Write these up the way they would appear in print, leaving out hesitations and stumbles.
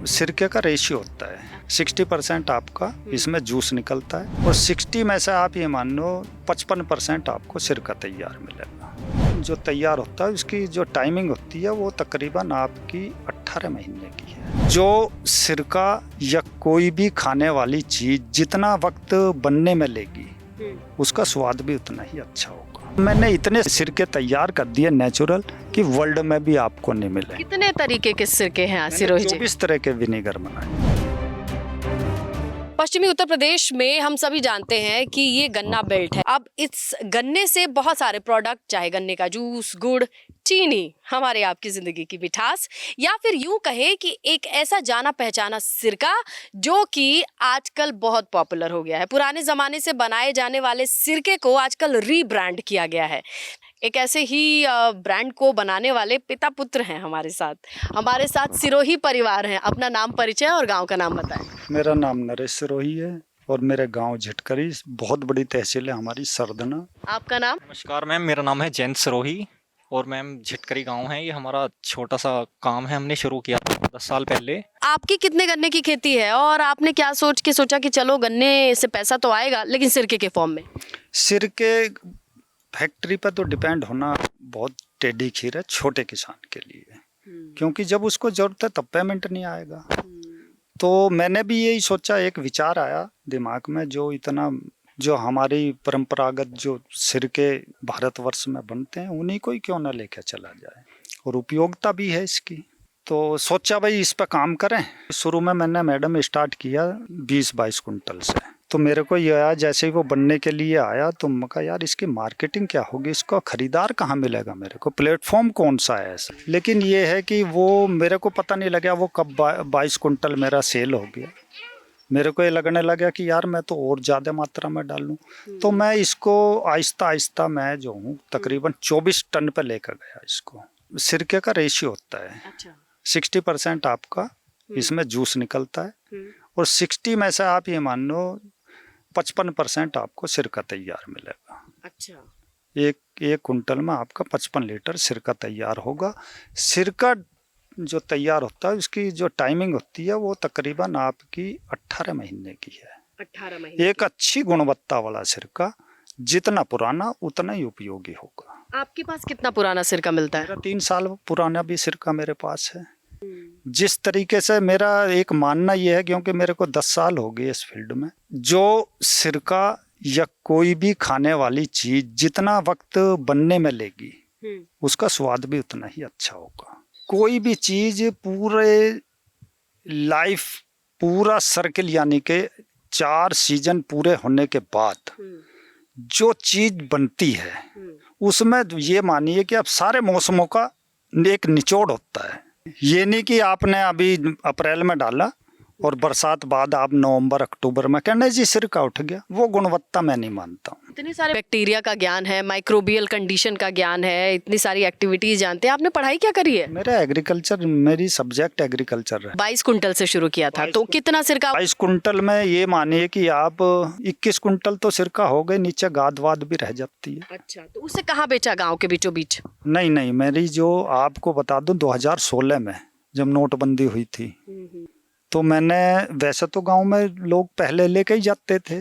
सिरके का रेशियो होता है 60% आपका इसमें जूस निकलता है और 60 में से आप ये मान लो 55% आपको सिरका तैयार मिलेगा। जो तैयार होता है उसकी जो टाइमिंग होती है वो तकरीबन आपकी 18 महीने की है। जो सिरका या कोई भी खाने वाली चीज़ जितना वक्त बनने में लेगी उसका स्वाद भी उतना ही अच्छा होगा। मैंने इतने सिरके तैयार कर दिए नेचुरल कि वर्ल्ड में भी आपको नहीं मिले। कितने तरीके के सिरके हैं सिरोही जी? 24 तरह के विनेगर बनाए। पश्चिमी उत्तर प्रदेश में हम सभी जानते हैं कि ये गन्ना बेल्ट है। अब इस गन्ने से बहुत सारे प्रोडक्ट, चाहे गन्ने का जूस, गुड़, चीनी, हमारे आपकी जिंदगी की मिठास, या फिर यूं कहे कि एक ऐसा जाना पहचाना सिरका जो कि आजकल बहुत पॉपुलर हो गया है। पुराने जमाने से बनाए जाने वाले सिरके को आजकल रीब्रांड किया गया है। एक ऐसे ही ब्रांड को बनाने वाले पिता पुत्र हैं हमारे साथ सिरोही परिवार हैं। अपना नाम, परिचय और गांव का नाम बताएं। मेरा नाम नरेश सिरोही है और मेरे गांव झिटकरी, बहुत बड़ी तहसील है हमारी सरदना। आपका नाम? नमस्कार मैम, मेरा नाम है जयंत सिरोही और मैम झिटकरी गांव है। ये हमारा छोटा सा काम है, हमने शुरू किया था 10 साल पहले। आपकी कितने गन्ने की खेती है और आपने क्या सोच के सोचा कि चलो गन्ने से पैसा तो आएगा लेकिन सिरके के फॉर्म में? सिरके फैक्ट्री पर तो डिपेंड होना बहुत टेढ़ी खीर है छोटे किसान के लिए, क्योंकि जब उसको जरूरत है तब पेमेंट नहीं आएगा। तो मैंने भी यही सोचा, एक विचार आया दिमाग में, जो हमारी परंपरागत जो सिरके भारतवर्ष में बनते हैं उन्हीं को ही क्यों ना लेकर चला जाए, और उपयोगिता भी है इसकी। तो सोचा भाई इस पर काम करें। शुरू में मैंने मैडम स्टार्ट किया 20-22 कुंटल से। तो मेरे को ये आया, जैसे ही वो बनने के लिए आया तो मैं कहा यार इसकी मार्केटिंग क्या होगी, इसको खरीदार कहाँ मिलेगा, मेरे को प्लेटफॉर्म कौन सा है ऐसा। लेकिन ये है कि वो मेरे को पता नहीं लगा वो कब 22 कुंटल मेरा सेल हो गया। मेरे को ये लगने लगा कि यार मैं तो और ज़्यादा मात्रा में डालूं। तो मैं इसको आहिस्ता आहिस्ता मैं जो हूँ तकरीबन 24 टन पे लेकर गया इसको। सिरके का रेशियो होता है 60% आपका इसमें जूस निकलता है और 60 में से आप ये मान लो 55% आपको सिरका तैयार मिलेगा। अच्छा। एक कुंटल में आपका 55 लीटर सिरका तैयार होगा। सिरका जो तैयार होता है उसकी जो टाइमिंग होती है वो तकरीबन आपकी 18 महीने की है। 18 महीने। एक अच्छी गुणवत्ता वाला सिरका जितना पुराना उतना ही उपयोगी होगा। आपके पास कितना पुराना सिरका मिलता है? मेरा 3 साल पुराना भी सिरका मेरे पास है। जिस तरीके से मेरा एक मानना यह है, क्योंकि मेरे को 10 साल हो गए इस फील्ड में, जो सिरका या कोई भी खाने वाली चीज जितना वक्त बनने में लेगी उसका स्वाद भी उतना ही अच्छा होगा। कोई भी चीज पूरे लाइफ, पूरा सर्किल यानी के 4 सीजन पूरे होने के बाद जो चीज बनती है उसमें ये मानिए कि अब सारे मौसमों का एक निचोड़ होता है। ये नहीं कि आपने अभी अप्रैल में डाला और बरसात बाद आप नवंबर अक्टूबर में कहना जी सिरका उठ गया, वो गुणवत्ता मैं नहीं मानता हूँ। इतने सारे बैक्टीरिया का ज्ञान है, माइक्रोबियल कंडीशन का ज्ञान है, इतनी सारी एक्टिविटीज जानते हैं। आपने पढ़ाई क्या करी है? मेरा एग्रीकल्चर, मेरी सब्जेक्ट एग्रीकल्चर है। 22 कुंटल से शुरू किया था, तो कितना सिरका? 22 कुंटल में ये मानिए कि आप 21 कुंटल तो सिरका हो गए, नीचे गाद वाद भी रह जाती है। अच्छा, तो उसे कहाँ बेचा? गाँव के बीचों बीच? नहीं, मेरी जो आपको बता दूं 2016 में जब नोटबंदी हुई थी तो मैंने, वैसे तो गांव में लोग पहले लेके ही जाते थे,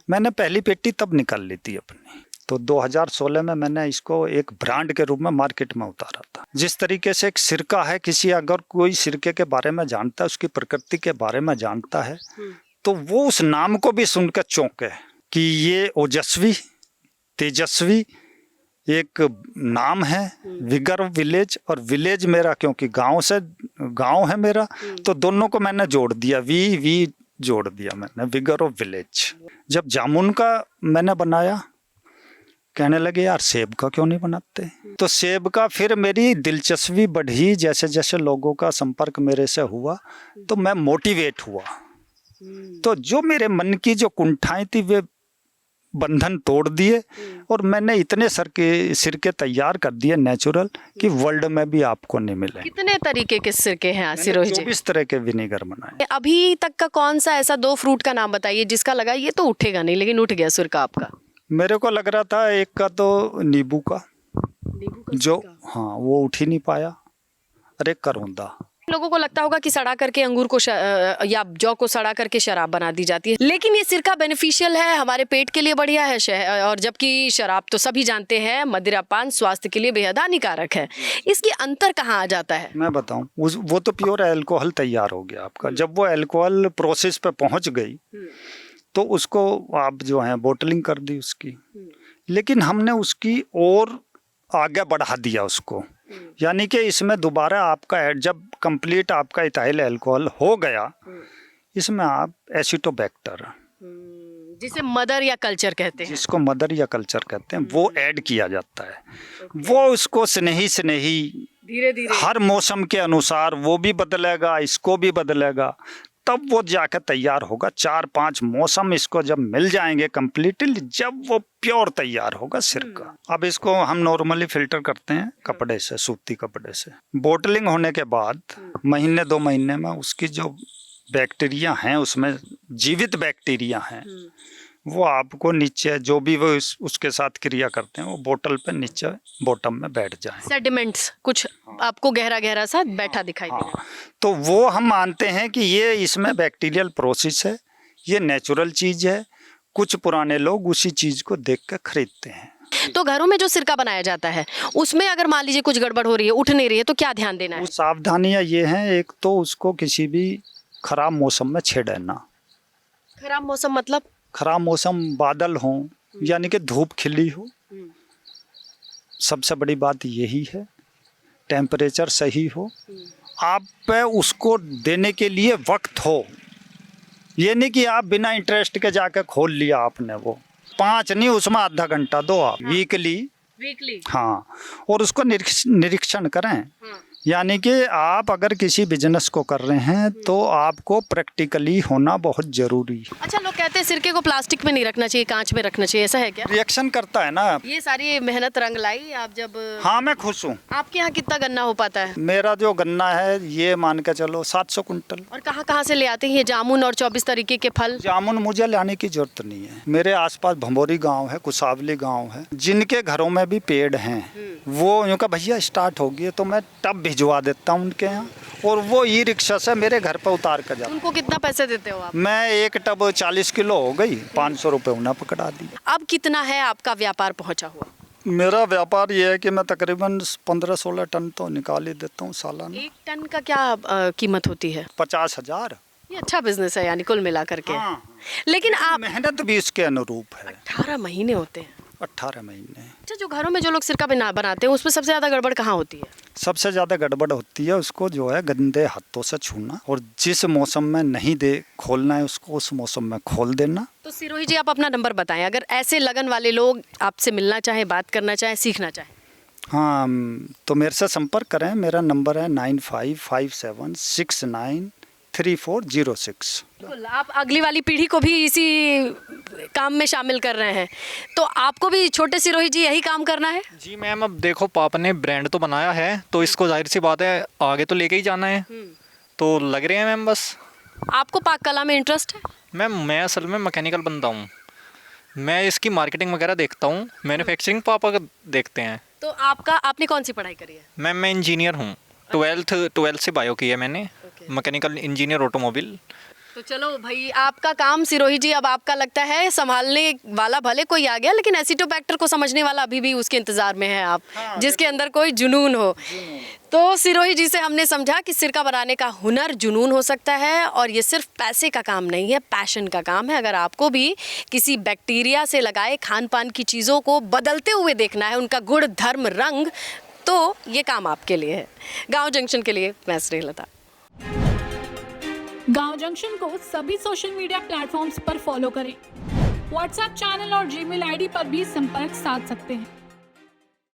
मैंने पहली पेटी तब निकाल ली थी अपनी। तो 2016 में मैंने इसको एक ब्रांड के रूप में मार्केट में उतारा था। जिस तरीके से एक सिरका है, किसी अगर कोई सिरके के बारे में जानता है, उसकी प्रकृति के बारे में जानता है, तो वो उस नाम को भी सुनकर चौंके कि ये ओजस्वी, तेजस्वी एक नाम है। विगर विलेज, और विलेज मेरा क्योंकि गांव है मेरा, तो दोनों को मैंने जोड़ दिया, वी जोड़ दिया मैंने, विगर और विलेज। जब जामुन का मैंने बनाया, कहने लगे यार सेब का क्यों नहीं बनाते, तो सेब का फिर मेरी दिलचस्पी बढ़ी। जैसे जैसे लोगों का संपर्क मेरे से हुआ तो मैं मोटिवेट हुआ। तो जो मेरे मन की जो कुंठाएं थी वे बंधन तोड़ दिए और मैंने इतने सिरके तैयार कर दिए नेचुरल कि वर्ल्ड में भी आपको नहीं मिले। कितने तरीके के सिरके हैं सिरोही जी? 24 तरह के विनेगर बनाए। अभी तक का कौन सा ऐसा 2 फ्रूट का नाम बताइए जिसका लगा ये तो उठेगा नहीं, लेकिन उठ गया सिरका आपका? मेरे को लग रहा था एक का तो नींबू का जो, हाँ वो उठ ही नहीं पाया। अरे करौंदा, लोगों को लगता होगा कि सड़ा करके अंगूर को या जौ को सड़ा करके शराब बना दी जाती है, लेकिन ये सिरका बेनिफिशियल है, हमारे पेट के लिए बढ़िया है, और जबकि शराब तो सभी जानते हैं मदिरापान स्वास्थ्य के लिए बेहद हानिकारक है। इसकी अंतर कहाँ आ जाता है? मैं बताऊं, वो तो प्योर अल्कोहल तैयार हो गया आपका। जब वो अल्कोहल प्रोसेस पे पहुंच गई तो उसको आप जो है बोटलिंग कर दी उसकी, लेकिन हमने उसकी और आगे बढ़ा दिया उसको। यानी कि इसमें दोबारा आपका जब कंप्लीट आपका इथाइल अल्कोहल हो गया, इसमें आप एसिटोबैक्टर, जिसे मदर या कल्चर कहते हैं, जिसको मदर या कल्चर कहते हैं, वो ऐड किया जाता है। वो उसको स्नेही धीरे धीरे हर मौसम के अनुसार वो भी बदलेगा, इसको भी बदलेगा, तब वो जाकर तैयार होगा। 4-5 मौसम इसको जब मिल जाएंगे कंप्लीटली, जब वो प्योर तैयार होगा सिरका। अब इसको हम नॉर्मली फिल्टर करते हैं कपड़े से, सूती कपड़े से। बोटलिंग होने के बाद महीने 2 महीने में उसकी जो बैक्टीरिया हैं, उसमें जीवित बैक्टीरिया हैं, वो आपको नीचे जो भी वो उसके साथ क्रिया करते हैं, वो बोतल पे नीचे बॉटम में बैठ जाए। सेडिमेंट्स कुछ आपको गहरा गहरा सा बैठा दिखाई देगा। तो वो हम मानते हैं कि ये इसमें बैक्टीरियल प्रोसेस है, ये नेचुरल चीज है। कुछ पुराने लोग उसी चीज को देख कर खरीदते हैं। तो घरों में जो सिरका बनाया जाता है, उसमें अगर मान लीजिए कुछ गड़बड़ हो रही है, उठ नहीं रही है, तो क्या ध्यान देना है? वो सावधानियां ये हैं, एक तो उसको किसी भी खराब मौसम में छेड़े ना। खराब मौसम मतलब? खराब मौसम, बादल हो, यानी कि धूप खिली हो, सबसे बड़ी बात यही है। टेम्परेचर सही हो, आप पे उसको देने के लिए वक्त हो। ये नहीं कि आप बिना इंटरेस्ट के जाकर खोल लिया आपने, वो 5 नहीं, उसमें आधा घंटा दो आप। वीकली हाँ, और उसको निरीक्षण करें। यानी कि आप अगर किसी बिजनेस को कर रहे हैं तो आपको प्रैक्टिकली होना बहुत जरूरी है। अच्छा, लोग कहते हैं सिरके को प्लास्टिक में नहीं रखना चाहिए, कांच में रखना चाहिए, ऐसा है क्या? रिएक्शन करता है ना। ये सारी मेहनत रंग लाई आप जब। हाँ, मैं खुश हूँ। आपके यहाँ कितना गन्ना हो पाता है? मेरा जो गन्ना है ये मान के चलो 700 कुंटल। और कहाँ से ले आते हैं ये जामुन और 24 तरीके के फल? जामुन मुझे लाने की जरूरत नहीं है। मेरे आसपास भंबोरी गांव है, कुसावली गांव है, जिनके घरों में भी पेड़ हैं, वो यूँ का भैया स्टार्ट हो गई तो मैं टब भिजवा देता हूँ उनके यहाँ, और वो ई रिक्शा से मेरे घर पर उतार कर जाता। उनको कितना पैसे देते हो आप? मैं एक टब 40 किलो हो गई, 500 रुपये उन्हें पकड़ा दी। अब कितना है आपका व्यापार पहुँचा हुआ? मेरा व्यापार ये है कि मैं तकरीबन 15-16 टन तो निकाल ही देता हूँ सालाना। 1 टन का क्या कीमत होती है? 50,000। ये अच्छा बिजनेस है यानी कुल मिला करके। हाँ। लेकिन आप मेहनत भी इसके अनुरूप है। 18 महीने होते हैं। 18 महीने। अच्छा, जो घरों में जो लोग सिरका बनाते हैं उसमें सबसे ज़्यादा गड़बड़ कहाँ होती है? सबसे ज़्यादा गड़बड़ होती है उसको जो है गंदे हाथों से छूना, और जिस मौसम में नहीं खोलना है उसको उस मौसम में खोल देना। तो सिरोही जी, आप अपना नंबर बताएं, अगर ऐसे लगन वाले लोग आपसे मिलना चाहें, बात करना चाहें, सीखना चाहें। हाँ, तो मेरे से संपर्क करें। मेरा नंबर है 9557693406। बिल्कुल, आप अगली वाली पीढ़ी को भी इसी काम में शामिल कर रहे हैं, तो आपको भी छोटे सिरोही जी यही काम करना है? जी मैम, अब देखो पापा ने ब्रांड तो बनाया है, तो इसको जाहिर सी बात है आगे तो लेके ही जाना है, तो लग रहे हैं मैम बस। आपको पाक कला में इंटरेस्ट है? मैम मैं असल में मैकेनिकल बंदा हूँ, मैं इसकी मार्केटिंग वगैरह देखता हूँ, मैन्युफैक्चरिंग पापा का देखते हैं। तो आपने कौन सी पढ़ाई करी है? मैम मैं इंजीनियर हूँ, 12th से बायो की है मैंने, मैकेनिकल इंजीनियर ऑटोमोबाइल। तो चलो भाई, आपका काम सिरोही जी अब आपका लगता है संभालने वाला भले कोई आ गया, लेकिन एसिटोबैक्टर को समझने वाला अभी भी उसके इंतजार में है आप। हाँ, जिसके अंदर कोई जुनून हो। तो सिरोही जी से हमने समझा कि सिरका बनाने का हुनर जुनून हो सकता है, और ये सिर्फ पैसे का काम नहीं है, पैशन का काम है। अगर आपको भी किसी बैक्टीरिया से लगाए खान पान की चीज़ों को बदलते हुए देखना है, उनका गुण धर्म रंग, तो ये काम आपके लिए है। गाँव जंक्शन के लिए मैं स्नेहलता। गांव जंक्शन को सभी सोशल मीडिया प्लेटफॉर्म्स पर फॉलो करें। व्हाट्सएप चैनल और जीमेल आईडी पर भी संपर्क साध सकते हैं।